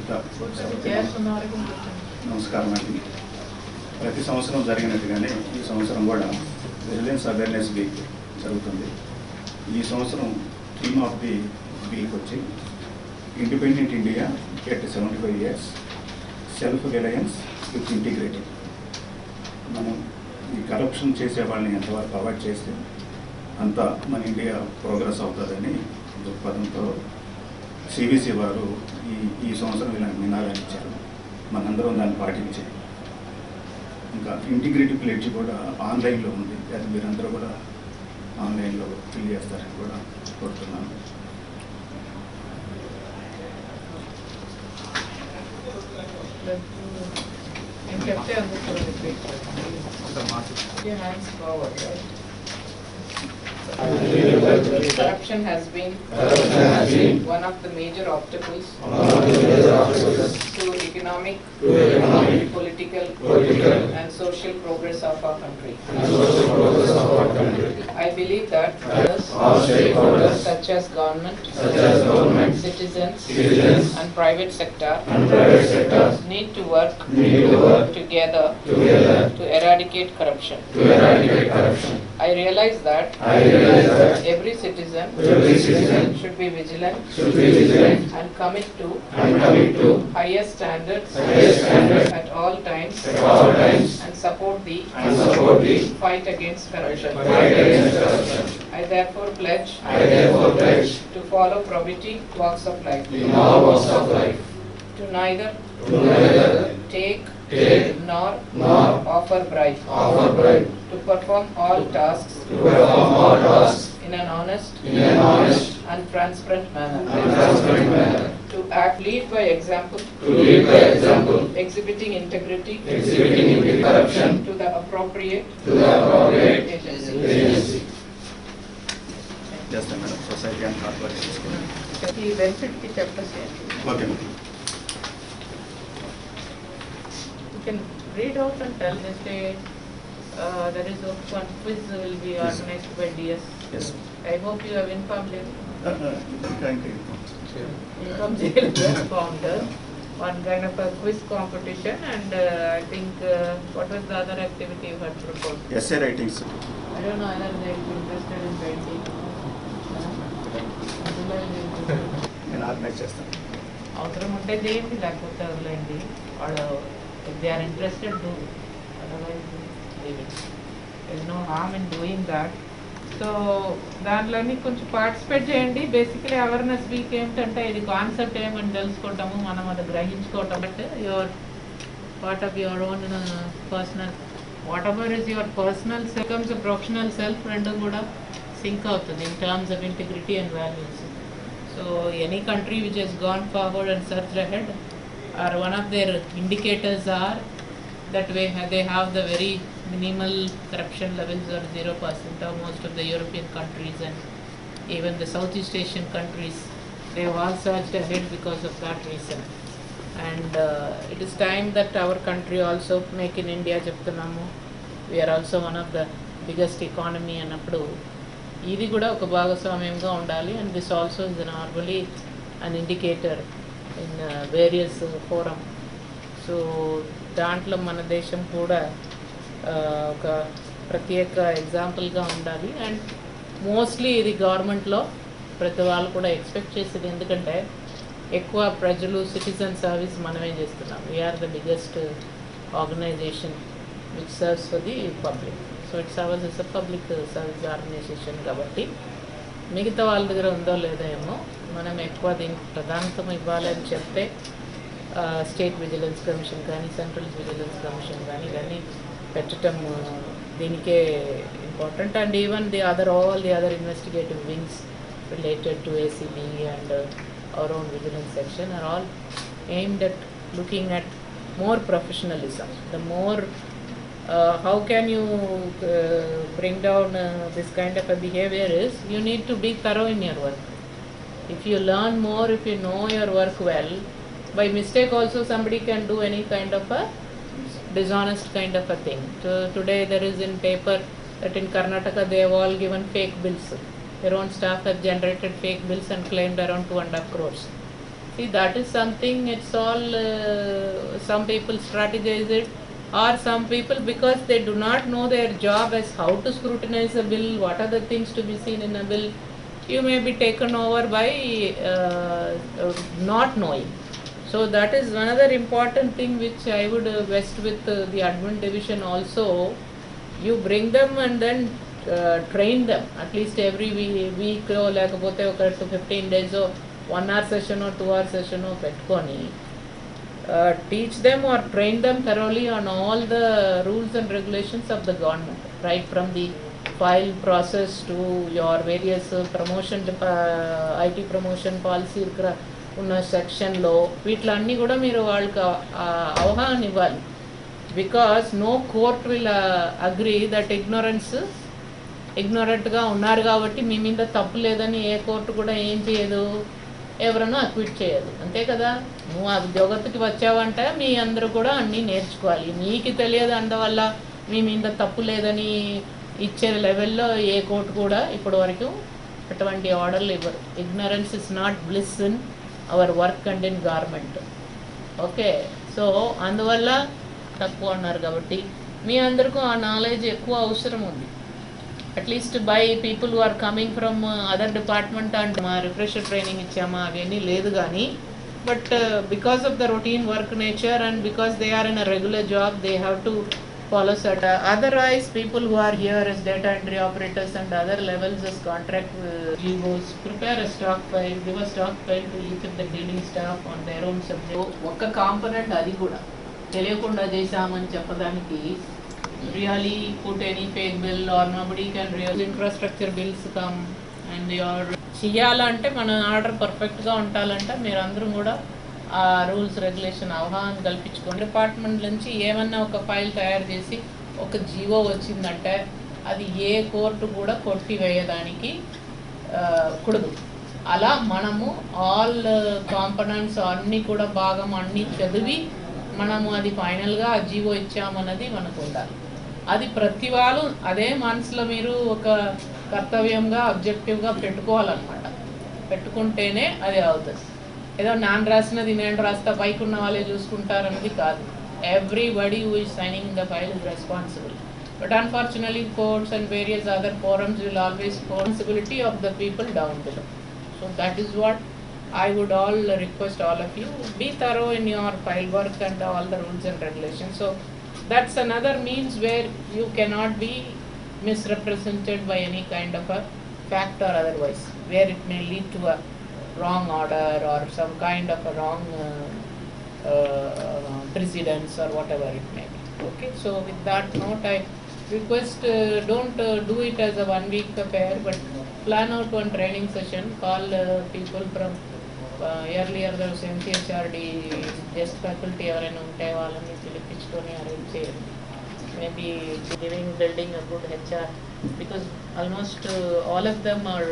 మిగతా నమస్కారం అండి. ప్రతి సంవత్సరం జరిగినట్టుగానే ఈ సంవత్సరం కూడా విజిలెన్స్ అవేర్నెస్ వీక్ జరుగుతుంది. ఈ సంవత్సరం థీమ్ ఆఫ్ ది వీక్ వచ్చి independent India at 75 years self Reliance with integrity. మనం ఈ కరప్షన్ చేసే వాళ్ళని ఎంతవరకు అవాయిడ్ చేస్తే అంత మన ఇండియా ప్రోగ్రెస్ అవుతుందని దృక్పథంతో సిబిసి వారు ఈ సంవత్సరం ఇలాంటి నినాదాలు ఇచ్చారు. మనందరం దాన్ని పాటించాలి. ఇంకా ఇంటిగ్రిటీ ప్లేట్ కూడా ఆన్లైన్లో ఉంది, అది మీరందరూ కూడా ఆన్లైన్లో ఫిల్ చేస్తారని కూడా కోరుతున్నాను. Corruption has been one of the major obstacles to economic, political, and social progress of our country. I believe that all stakeholders such as government, citizens, and private sector need to work together to eradicate corruption. I realize that every citizen should be vigilant and commit to highest standards at all times and support the fight against corruption. I therefore pledge to follow probity walks of life, to neither take nor offer bribe, to perform all tasks in an honest and transparent manner, to lead by example, exhibiting integrity to the appropriate agency. చేస్తాం madam. Society and corporations ఈ benefit కి చెప్పేసి okay. you can read out and tell this day there is one quiz will be organized by DS. Yes. I hope you have informed him. Informed founder one kind of a quiz competition, and I think what was the other activity you had proposed? Essay writings. I don't know whether they are interested in writing. నేను organise చేస్తాను. అవసరం ఉంటే చేయండి, లేకపోతే వదిలేండి. వాళ్ళు if they are interested, do. Otherwise leave it. There is no harm in doing that. So దాంట్లోని కొంచెం పార్టిసిపేట్ చేయండి. బేసికలీ అవేర్నెస్ వీక్ ఏమిటంటే ఇది కాన్సెప్ట్ ఏమని తెలుసుకోవటము, మనం అది గ్రహించుకోవటం. But your part of your own personal whatever is your personal self professional self రెండు కూడా సింక్ అవుతుంది in terms of integrity and values. So any country which has gone forward and search ahead or one of their indicators are that way they have the very minimal corruption levels or 0% of most of the European countries and even the Southeast Asian countries. They have all surged ahead because of that reason. And it is time that our country also make in India చెప్తున్నాము. We are also one of the biggest economy అన్నప్పుడు ఇది కూడా ఒక భాగస్వామ్యంగా ఉండాలి. And this also is normally an indicator in various forum. So దాంట్లో మన దేశం కూడా ఒక ప్రత్యేక ఎగ్జాంపుల్గా ఉండాలి. అండ్ మోస్ట్లీ ఇది గవర్నమెంట్లో ప్రతి వాళ్ళు కూడా ఎక్స్పెక్ట్ చేసేది, ఎందుకంటే ఎక్కువ ప్రజలు సిటిజన్ సర్వీస్ మనమే చేస్తున్నాం. We are the biggest organization which serves for the public. So it's ours is a public service organization కాబట్టి మిగతా వాళ్ళ దగ్గర ఉందో లేదో ఏమో మనం ఎక్కువ దీనికి ప్రాధాన్యత ఇవ్వాలని చెప్తే స్టేట్ విజిలెన్స్ కమిషన్ కానీ సెంట్రల్ విజిలెన్స్ కమిషన్ కానీ ఇవన్నీ పెట్టడం దీనికే important. And even the other all the other investigative wings related to ACB and our own vigilance section are all aimed at looking at more professionalism. The more how can you bring down this kind of a behavior is you need to be thorough in your work. If you learn more, if you know your work well, by mistake also somebody can do any kind of a dishonest kind of a thing. So today there is in paper that in Karnataka they have all given fake bills. Their own staff have generated fake bills and claimed around 2.5 crores. See, that is something, it's all, some people strategize it, or some people, because they do not know their job as how to scrutinize a bill, what are the things to be seen in a bill, you may be taken over by not knowing. So that is another important thing which I would vest with the admin division also. You bring them and then train them at least every week లేకపోతే ఒక 15 days 1 hour session or 2 hour session పెట్టుకొని teach them or train them thoroughly on all the rules and regulations of the government, right from the file process to your various promotion IT promotion policy ఉన్న సెక్షన్లో వీటిలన్నీ కూడా మీరు వాళ్ళకి అవగాహన ఇవ్వాలి. Because no court will agree that ఇగ్నోరెంట్గా ఉన్నారు కాబట్టి మీ మీద తప్పు లేదని ఏ కోర్టు కూడా ఏం చేయదు, ఎవరన్నా అక్విట్ చేయదు, అంతే కదా. నువ్వు ఆ ఉద్యోగத்துకి వచ్చావంటే మీ అందరూ కూడా అన్నీ నేర్చుకోవాలి. మీకు తెలియదు అందువల్ల మీ మీద తప్పు లేదని ఇచ్చే లెవెల్లో ఏ కోర్టు కూడా ఇప్పటి వరకు అటువంటి ఆర్డర్లు ఇవ్వరు. Ignorance is not bliss in our work and in government. Okay, so అందువల్ల తక్కువ అన్నారు కాబట్టి మీ అందరికీ ఆ నాలెడ్జ్ ఎక్కువ అవసరం ఉంది. At least by people who are coming from other department and మా రిఫ్రెషర్ ట్రైనింగ్ ఇచ్చామా అవన్నీ లేదు కానీ, but because of the routine work nature and because they are in a regular job they have to follow certain. Otherwise, people who are here as data entry operators and other levels as contract GOs prepare a stock file, give a stock file to each of the dealing staff on their own subject. ఒక్క component అది కూడా తెలియకుండా చేశామని చెప్పడానికి really put any fake bill or nobody can real infrastructure bills come and your చేయాలంటే మన order పర్ఫెక్ట్గా ఉండాలంటే మీరు అందరూ కూడా ఆ రూల్స్ రెగ్యులేషన్ అవగాహన కల్పించుకోండి. డిపార్ట్మెంట్ నుంచి ఏమన్నా ఒక ఫైల్ తయారు చేసి ఒక జీవో వచ్చిందంటే అది ఏ కోర్టు కూడా కొట్టివేయడానికి కూడదు. అలా మనము ఆల్ కాంపనెంట్స్ అన్నీ కూడా భాగం అన్నీ చదివి మనము అది ఫైనల్గా ఆ జీవో ఇచ్చామన్నది మనకు ఉండాలి. అది ప్రతి వాళ్ళు అదే మనసులో మీరు ఒక కర్తవ్యంగా అబ్జెక్టివ్గా పెట్టుకోవాలన్నమాట. పెట్టుకుంటేనే అది అవుతుంది. ఏదో నాన్న రాసినది నేను రాస్తా పైకి ఉన్న వాళ్ళే చూసుకుంటారన్నది కాదు. Everybody who is signing in the file is responsible. But unfortunately courts and various other forums will always responsibility of the people down below. So that is what I would all request all of you, be thorough in your file work and all the rules and regulations. So that's another means where you cannot be misrepresented by any kind of a fact or otherwise, where it may lead to a wrong order or some kind of a wrong precedence or whatever it may be. Okay, so with that note I request don't do it as a 1 week affair, but plan out one training session, call people from earlier there was MCHRD guest faculty ఎవరైనా ఉంటే వాళ్ళని పిలిపించుకొని arrange చేయండి. Maybe building a good HR, because almost all of them are